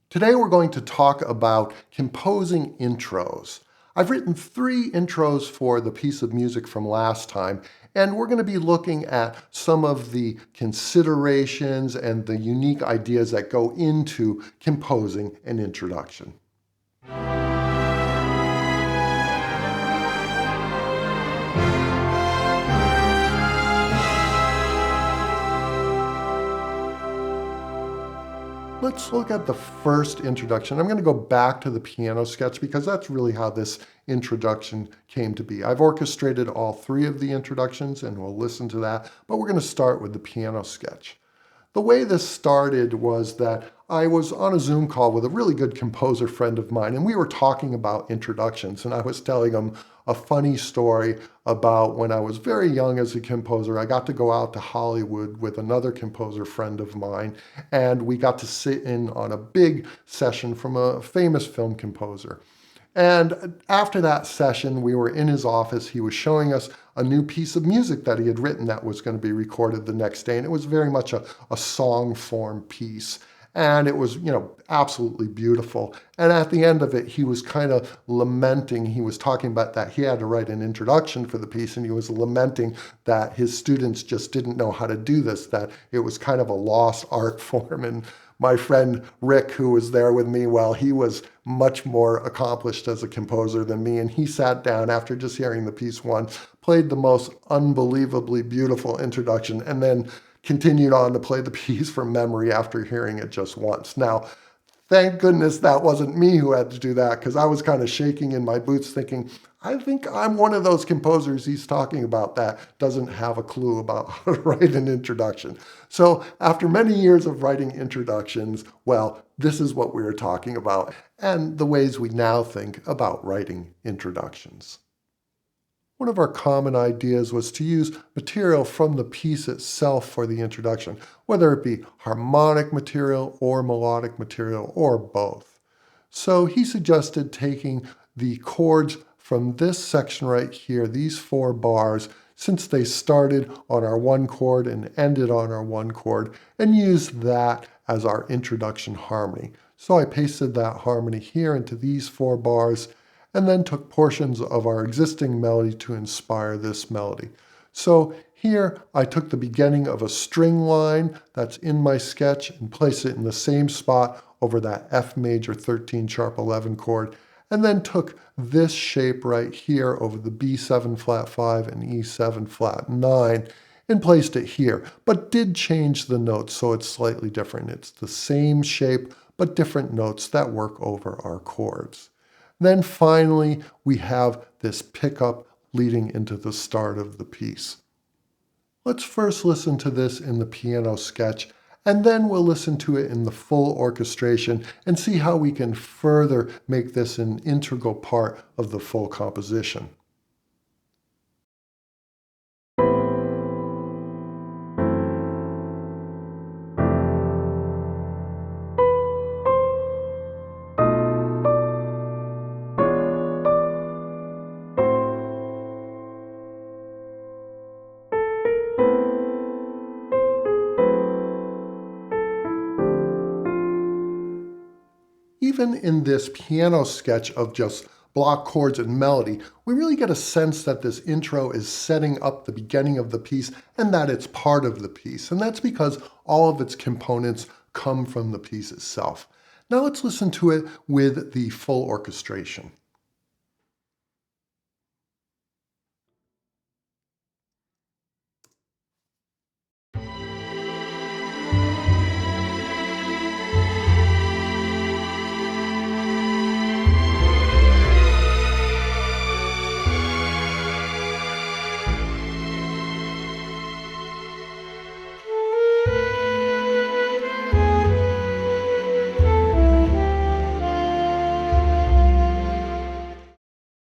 Today we're going to talk about composing intros. I've written 3 intros for the piece of music from last time, and we're going to be looking at some of the considerations and the unique ideas that go into composing an introduction. Let's look at the first introduction. I'm going to go back to the piano sketch because that's really how this introduction came to be. I've orchestrated all 3 of the introductions and we'll listen to that, but we're going to start with the piano sketch. The way this started was that I was on a Zoom call with a really good composer friend of mine, and we were talking about introductions, and I was telling him a funny story about when I was very young as a composer. I got to go out to Hollywood with another composer friend of mine, and we got to sit in on a big session from a famous film composer. And after that session, we were in his office. He was showing us a new piece of music that he had written that was going to be recorded the next day. And it was very much a song form piece. And it was, absolutely beautiful. And at the end of it, he was kind of lamenting. He was talking about that he had to write an introduction for the piece, and he was lamenting that his students just didn't know how to do this, that it was kind of a lost art form. And my friend Rick, who was there with me, well, he was much more accomplished as a composer than me, and he sat down after just hearing the piece once, played the most unbelievably beautiful introduction, and then continued on to play the piece from memory after hearing it just once. Now, thank goodness that wasn't me who had to do that, because I was kind of shaking in my boots thinking, I think I'm one of those composers he's talking about that doesn't have a clue about how to write an introduction. So after many years of writing introductions, well, this is what we were talking about and the ways we now think about writing introductions. One of our common ideas was to use material from the piece itself for the introduction, whether it be harmonic material or melodic material or both. So he suggested taking the chords from this section right here, these 4 bars, since they started on our 1 chord and ended on our 1 chord, and use that as our introduction harmony. So I pasted that harmony here into these 4 bars, and then took portions of our existing melody to inspire this melody. So here I took the beginning of a string line that's in my sketch and placed it in the same spot over that F major 13 sharp 11 chord, and then took this shape right here over the B7 flat 5 and E7 flat 9 and placed it here, but did change the notes so it's slightly different. It's the same shape, but different notes that work over our chords. Then finally, we have this pickup leading into the start of the piece. Let's first listen to this in the piano sketch, and then we'll listen to it in the full orchestration and see how we can further make this an integral part of the full composition. Even in this piano sketch of just block chords and melody, we really get a sense that this intro is setting up the beginning of the piece and that it's part of the piece. And that's because all of its components come from the piece itself. Now let's listen to it with the full orchestration.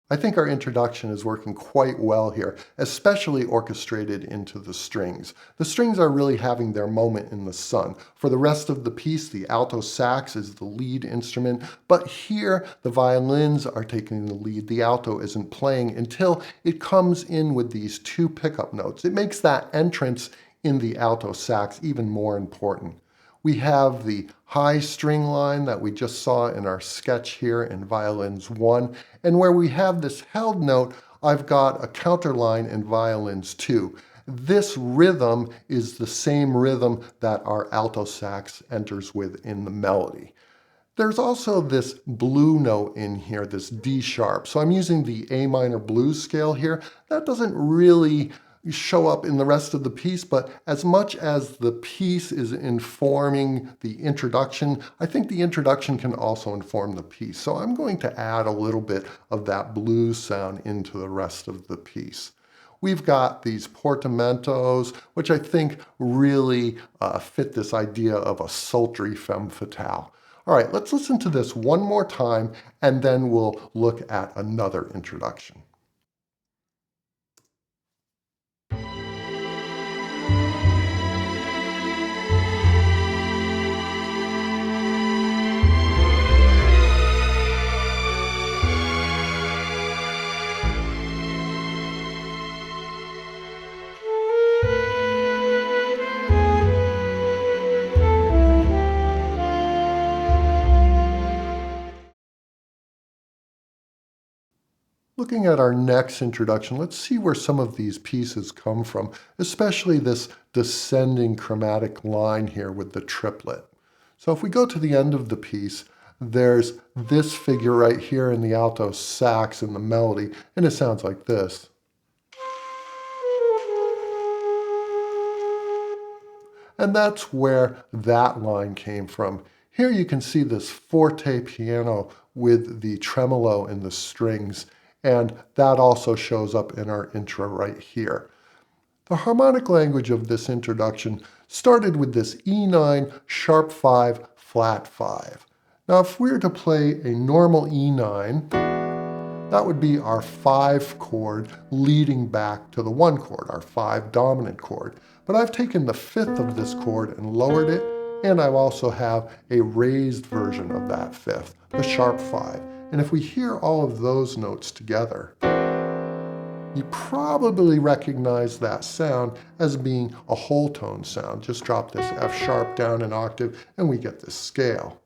I think our introduction is working quite well here, especially orchestrated into the strings. The strings are really having their moment in the sun. For the rest of the piece, the alto sax is the lead instrument, but here the violins are taking the lead. The alto isn't playing until it comes in with these 2 pickup notes. It makes that entrance in the alto sax even more important. We have the high string line that we just saw in our sketch here in violins 1, and where we have this held note, I've got a counter line in violins 2. This rhythm is the same rhythm that our alto sax enters with in the melody. There's also this blue note in here, this D sharp. So I'm using the A minor blues scale here. That doesn't really show up in the rest of the piece, but as much as the piece is informing the introduction, I think the introduction can also inform the piece. So I'm going to add a little bit of that blues sound into the rest of the piece. We've got these portamentos, which I think really fit this idea of a sultry femme fatale. All right, let's listen to this one more time, and then we'll look at another introduction. Looking at our next introduction, let's see where some of these pieces come from, especially this descending chromatic line here with the triplet. So if we go to the end of the piece, there's this figure right here in the alto sax in the melody, and it sounds like this. And that's where that line came from. Here you can see this forte piano with the tremolo in the strings, and that also shows up in our intro right here. The harmonic language of this introduction started with this E9 sharp 5 flat 5. Now if we were to play a normal E9, that would be our 5 chord leading back to the 1 chord, our 5 dominant chord. But I've taken the 5th of this chord and lowered it, and I also have a raised version of that 5th, the sharp 5. And if we hear all of those notes together, you probably recognize that sound as being a whole tone sound. Just drop this F sharp down an octave, and we get this scale.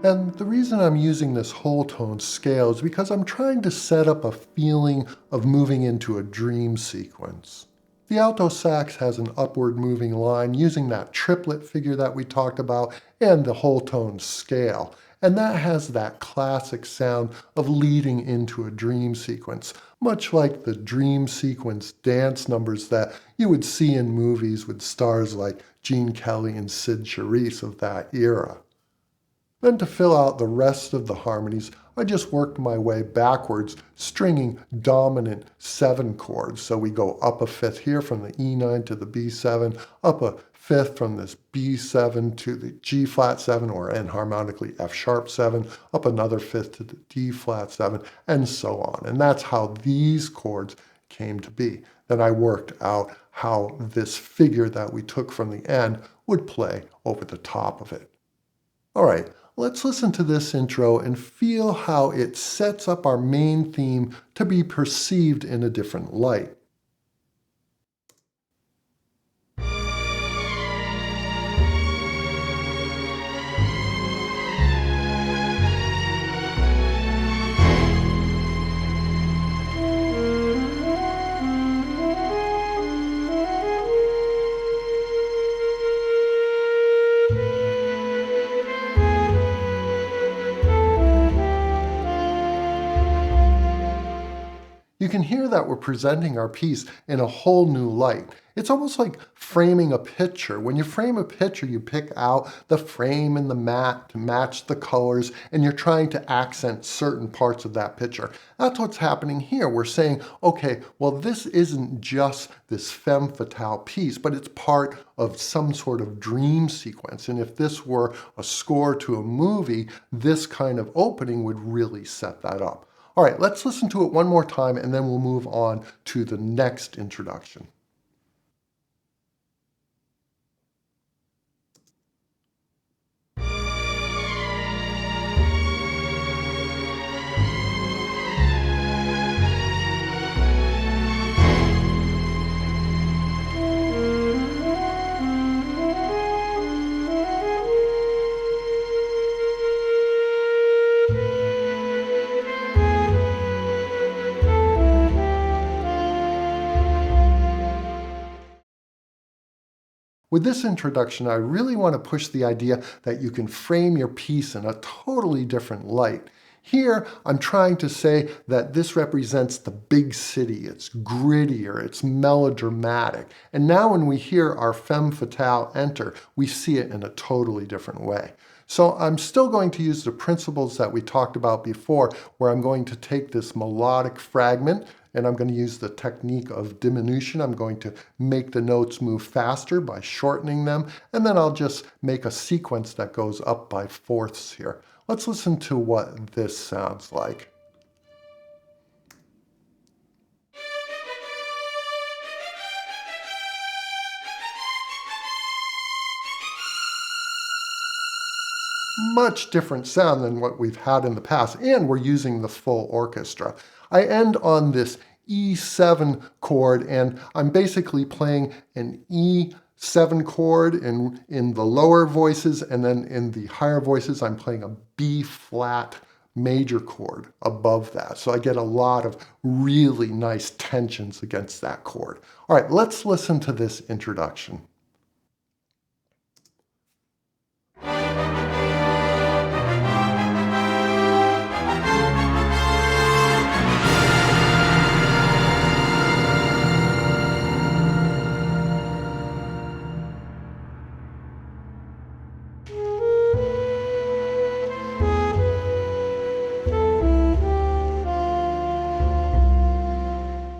And the reason I'm using this whole tone scale is because I'm trying to set up a feeling of moving into a dream sequence. The alto sax has an upward moving line using that triplet figure that we talked about and the whole tone scale. And that has that classic sound of leading into a dream sequence, much like the dream sequence dance numbers that you would see in movies with stars like Gene Kelly and Sid Charisse of that era. Then to fill out the rest of the harmonies, I just worked my way backwards, stringing dominant 7 chords. So we go up a 5th here from the E9 to the B7, up a 5th from this B7 to the G flat 7, or enharmonically F sharp 7, up another 5th to the D flat 7, and so on. And that's how these chords came to be. Then I worked out how this figure that we took from the end would play over the top of it. All right. Let's listen to this intro and feel how it sets up our main theme to be perceived in a different light. You can hear that we're presenting our piece in a whole new light. It's almost like framing a picture. When you frame a picture, you pick out the frame and the mat to match the colors, and you're trying to accent certain parts of that picture. That's what's happening here. We're saying, okay, well, this isn't just this femme fatale piece, but it's part of some sort of dream sequence. And if this were a score to a movie, this kind of opening would really set that up. All right, let's listen to it one more time, and then we'll move on to the next introduction. With this introduction, I really want to push the idea that you can frame your piece in a totally different light. Here, I'm trying to say that this represents the big city. It's grittier, it's melodramatic. And now when we hear our femme fatale enter, we see it in a totally different way. So I'm still going to use the principles that we talked about before, where I'm going to take this melodic fragment and I'm going to use the technique of diminution. I'm going to make the notes move faster by shortening them, and then I'll just make a sequence that goes up by fourths here. Let's listen to what this sounds like. Much different sound than what we've had in the past, and we're using the full orchestra. I end on this E7 chord, and I'm basically playing an E7 chord in the lower voices, and then in the higher voices, I'm playing a B flat major chord above that. So I get a lot of really nice tensions against that chord. All right, let's listen to this introduction.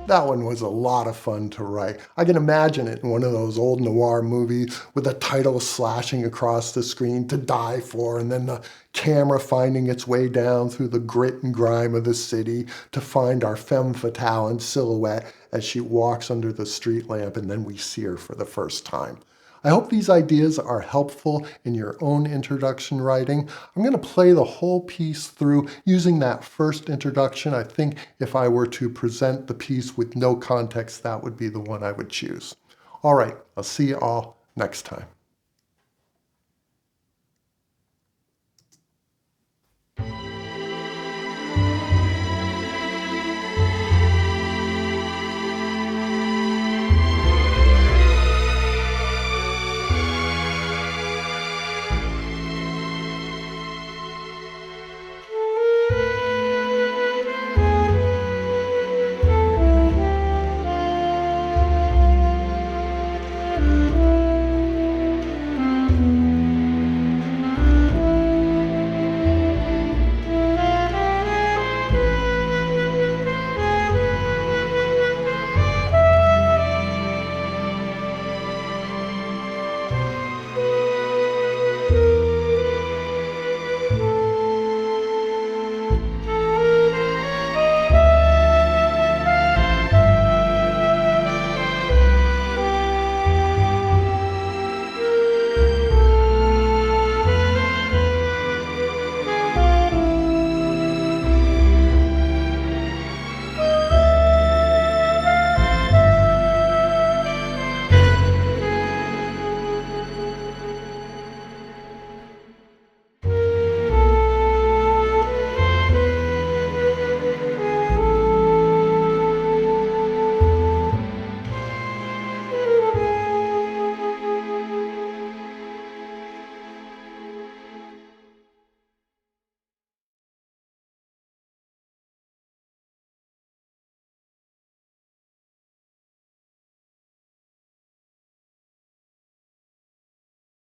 That one was a lot of fun to write. I can imagine it in one of those old noir movies with the title slashing across the screen, "To Die For," and then the camera finding its way down through the grit and grime of the city to find our femme fatale in silhouette as she walks under the street lamp, and then we see her for the first time. I hope these ideas are helpful in your own introduction writing. I'm going to play the whole piece through using that first introduction. I think if I were to present the piece with no context, that would be the one I would choose. All right, I'll see you all next time.